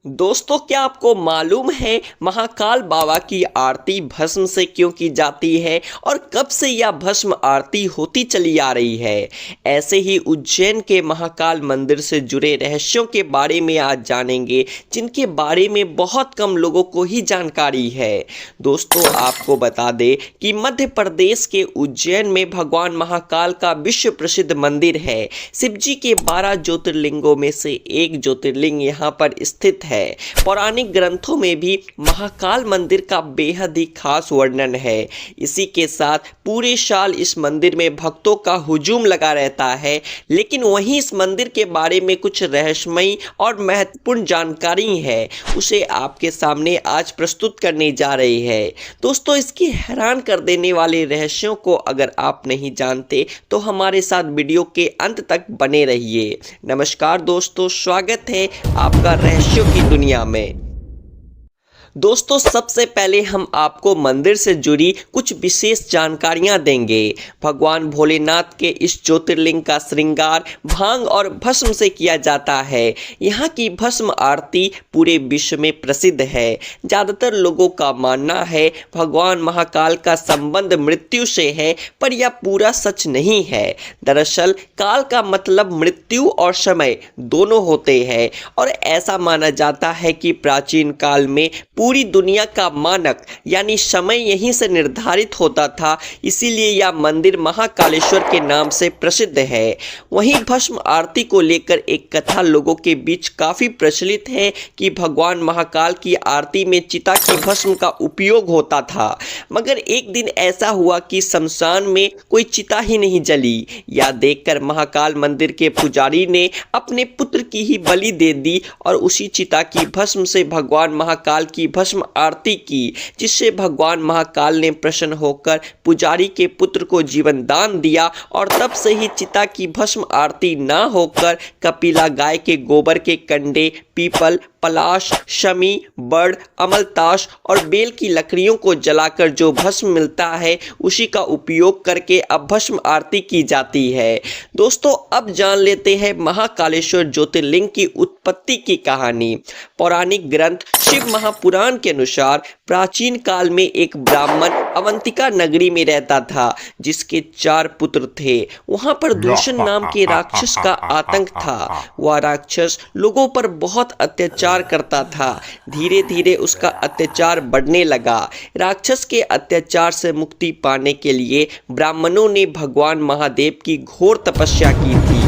दोस्तों, क्या आपको मालूम है महाकाल बाबा की आरती भस्म से क्यों की जाती है और कब से यह भस्म आरती होती चली आ रही है। ऐसे ही उज्जैन के महाकाल मंदिर से जुड़े रहस्यों के बारे में आज जानेंगे, जिनके बारे में बहुत कम लोगों को ही जानकारी है। दोस्तों, आपको बता दें कि मध्य प्रदेश के उज्जैन में भगवान महाकाल का विश्व प्रसिद्ध मंदिर है। शिवजी के 12 ज्योतिर्लिंगों में से एक ज्योतिर्लिंग यहाँ पर स्थित है। पौराणिक ग्रंथों में भी महाकाल मंदिर का बेहद ही खास वर्णन है। इसी के साथ पूरे साल इस मंदिर में भक्तों का हुजूम लगा रहता है। लेकिन वहीं इस मंदिर के बारे में कुछ रहस्यमयी और महत्वपूर्ण जानकारी है, उसे आपके सामने आज प्रस्तुत करने जा रही है। दोस्तों, इसकी हैरान कर देने वाले रहस्यों को अगर आप नहीं जानते तो हमारे साथ वीडियो के अंत तक बने रहिए। नमस्कार दोस्तों, स्वागत है आपका रहस्यों की दुनिया में। दोस्तों, सबसे पहले हम आपको मंदिर से जुड़ी कुछ विशेष जानकारियां देंगे। भगवान भोलेनाथ के इस ज्योतिर्लिंग का श्रृंगार भांग और भस्म से किया जाता है। यहाँ की भस्म आरती पूरे विश्व में प्रसिद्ध है। ज़्यादातर लोगों का मानना है भगवान महाकाल का संबंध मृत्यु से है, पर यह पूरा सच नहीं है। दरअसल काल का मतलब मृत्यु और समय दोनों होते हैं और ऐसा माना जाता है कि प्राचीन काल में पूरी दुनिया का मानक यानी समय यहीं से निर्धारित होता था। इसीलिए यह मंदिर महाकालेश्वर के नाम से प्रसिद्ध है। वहीं भस्म आरती को लेकर एक कथा लोगों के बीच काफ़ी प्रचलित है कि भगवान महाकाल की आरती में चिता की भस्म का उपयोग होता था। मगर एक दिन ऐसा हुआ कि शमशान में कोई चिता ही नहीं जली। यह देखकर महाकाल मंदिर के पुजारी ने अपने पुत्र की ही बलि दे दी और उसी चिता की भस्म से भगवान महाकाल की भस्म आरती की, जिससे भगवान महाकाल ने प्रसन्न होकर पुजारी के पुत्र को जीवन दान दिया। और तब से ही चिता की भस्म आरती ना होकर कपिला गाय के गोबर के कंडे, पीपल, पलाश, शमी, बड़, अमलताश और बेल की लकड़ियों को जलाकर जो भस्म मिलता है उसी का उपयोग करके अब भस्म आरती की जाती है। दोस्तों, अब जान लेते हैं महाकालेश्वर ज्योतिर्लिंग की उत्पत्ति की कहानी। पौराणिक ग्रंथ शिव महापुराण के अनुसार प्राचीन काल में एक ब्राह्मण अवंतिका नगरी में रहता था, जिसके 4 पुत्र थे। वहां पर दूषण नाम के राक्षस का आतंक था। वह राक्षस लोगों पर बहुत अत्याचार करता था। धीरे धीरे उसका अत्याचार बढ़ने लगा। राक्षस के अत्याचार से मुक्ति पाने के लिए ब्राह्मणों ने भगवान महादेव की घोर तपस्या की थी।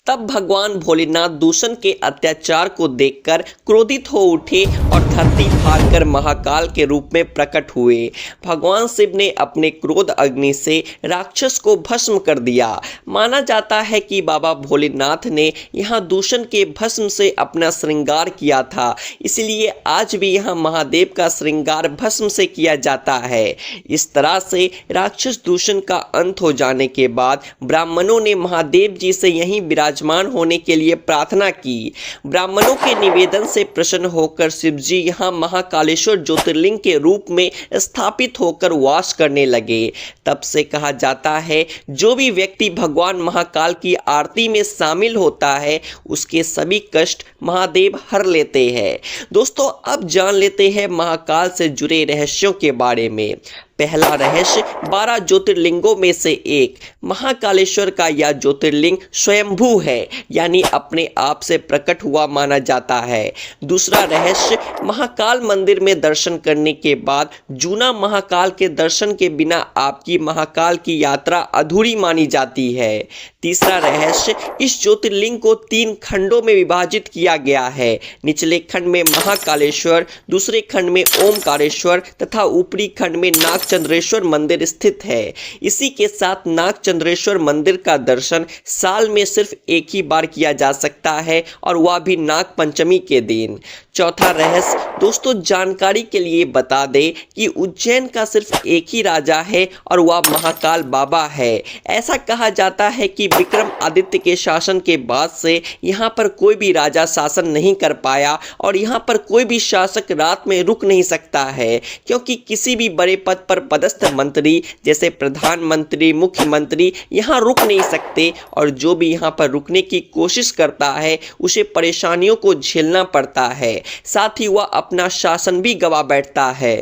तब भगवान भोलेनाथ दूषण के अत्याचार को देखकर क्रोधित हो उठे और धरती फाड़कर महाकाल के रूप में प्रकट हुए। भगवान शिव ने अपने क्रोध अग्नि से राक्षस को भस्म कर दिया। माना जाता है कि बाबा भोलेनाथ ने यहाँ दूषण के भस्म से अपना श्रृंगार किया था। इसलिए आज भी यहाँ महादेव का श्रृंगार भस्म से किया जाता है। इस तरह से राक्षस दूषण का अंत हो जाने के बाद ब्राह्मणों ने महादेव जी से यहीं विराजमान होने के लिए प्रार्थना की। ब्राह्मणों के निवेदन से प्रसन्न होकर शिवजी यहाँ महाकालेश्वर ज्योतिर्लिंग के रूप में स्थापित होकर वास करने लगे। तब से कहा जाता है जो भी व्यक्ति भगवान महाकाल की आरती में शामिल होता है उसके सभी कष्ट महादेव हर लेते हैं। दोस्तों, अब जान लेते हैं महाकाल से जुड़े रहस्यों के बारे में। पहला रहस्य, 12 ज्योतिर्लिंगों में से एक महाकालेश्वर का यह ज्योतिर्लिंग स्वयंभू है, यानी अपने आप से प्रकट हुआ माना जाता है। दूसरा रहस्य, महाकाल मंदिर में दर्शन करने के बाद जूना महाकाल के दर्शन के बिना आपकी महाकाल की यात्रा अधूरी मानी जाती है। तीसरा रहस्य, इस ज्योतिर्लिंग को 3 खंडों में विभाजित किया गया है। निचले खंड में महाकालेश्वर, दूसरे खंड में ओमकारेश्वर तथा ऊपरी खंड में नागचंद्रेश्वर मंदिर स्थित है। इसी के साथ नागचंद्रेश्वर मंदिर का दर्शन साल में सिर्फ एक ही बार किया जा सकता है और वह भी नाग पंचमी के दिन। चौथा रहस्य, दोस्तों जानकारी के लिए बता दें कि उज्जैन का सिर्फ एक ही राजा है और वह महाकाल बाबा है। ऐसा कहा जाता है कि विक्रम आदित्य के शासन के बाद से यहाँ पर कोई भी राजा शासन नहीं कर पाया और यहाँ पर कोई भी शासक रात में रुक नहीं सकता है, क्योंकि किसी भी बड़े पद पर पर पदस्थ मंत्री जैसे प्रधानमंत्री, मुख्यमंत्री यहाँ रुक नहीं सकते और जो भी यहाँ पर रुकने की कोशिश करता है उसे परेशानियों को झेलना पड़ता है, साथ ही वह अपना शासन भी गंवा बैठता है।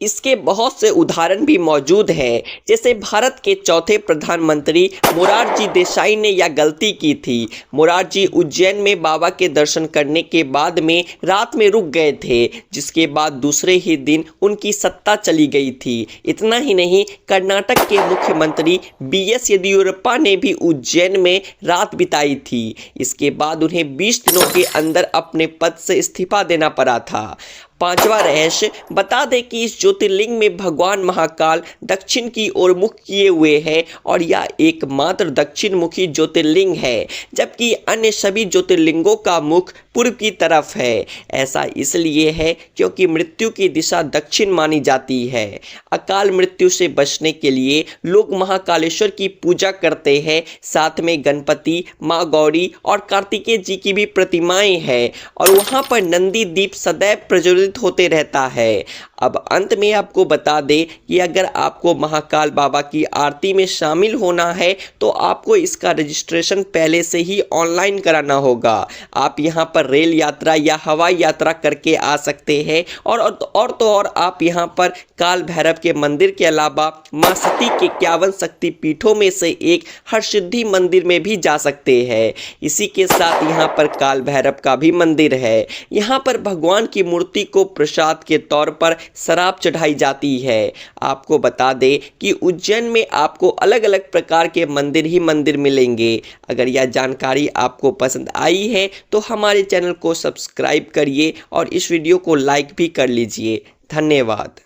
इसके बहुत से उदाहरण भी मौजूद हैं, जैसे भारत के चौथे प्रधानमंत्री मोरारजी देसाई ने यह गलती की थी। मोरारजी उज्जैन में बाबा के दर्शन करने के बाद में रात में रुक गए थे, जिसके बाद दूसरे ही दिन उनकी सत्ता चली गई थी। इतना ही नहीं, कर्नाटक के मुख्यमंत्री BS येदियुरप्पा ने भी उज्जैन में रात बिताई थी। इसके बाद उन्हें 20 दिनों के अंदर अपने पद से इस्तीफा देना पड़ा था। पांचवा रहस्य, बता दें कि इस ज्योतिर्लिंग में भगवान महाकाल दक्षिण की ओर मुख किए हुए हैं और यह एकमात्र दक्षिण मुखी ज्योतिर्लिंग है, जबकि अन्य सभी ज्योतिर्लिंगों का मुख पूर्व की तरफ है। ऐसा इसलिए है क्योंकि मृत्यु की दिशा दक्षिण मानी जाती है। अकाल मृत्यु से बचने के लिए लोग महाकालेश्वर की पूजा करते हैं। साथ में गणपति, माँ गौरी और कार्तिकेय जी की भी प्रतिमाएं हैं और वहाँ पर नंदी दीप सदैव प्रज्वलित होते रहता है। अब अंत में आपको बता दें कि अगर आपको महाकाल बाबा की आरती में शामिल होना है तो आपको इसका रजिस्ट्रेशन पहले से ही ऑनलाइन कराना होगा। आप यहां पर रेल यात्रा या हवाई यात्रा करके आ सकते हैं और आप यहां पर काल भैरव के मंदिर के अलावा मां सती के 51 शक्ति पीठों में से एक हरसिद्धि मंदिर में भी जा सकते हैं। इसी के साथ यहां पर काल भैरव का भी मंदिर है। यहां पर भगवान की मूर्ति को प्रसाद के तौर पर शराब चढ़ाई जाती है। आपको बता दें कि उज्जैन में आपको अलग अलग प्रकार के मंदिर ही मंदिर मिलेंगे। अगर यह जानकारी आपको पसंद आई है तो हमारे चैनल को सब्सक्राइब करिए और इस वीडियो को लाइक भी कर लीजिए। धन्यवाद।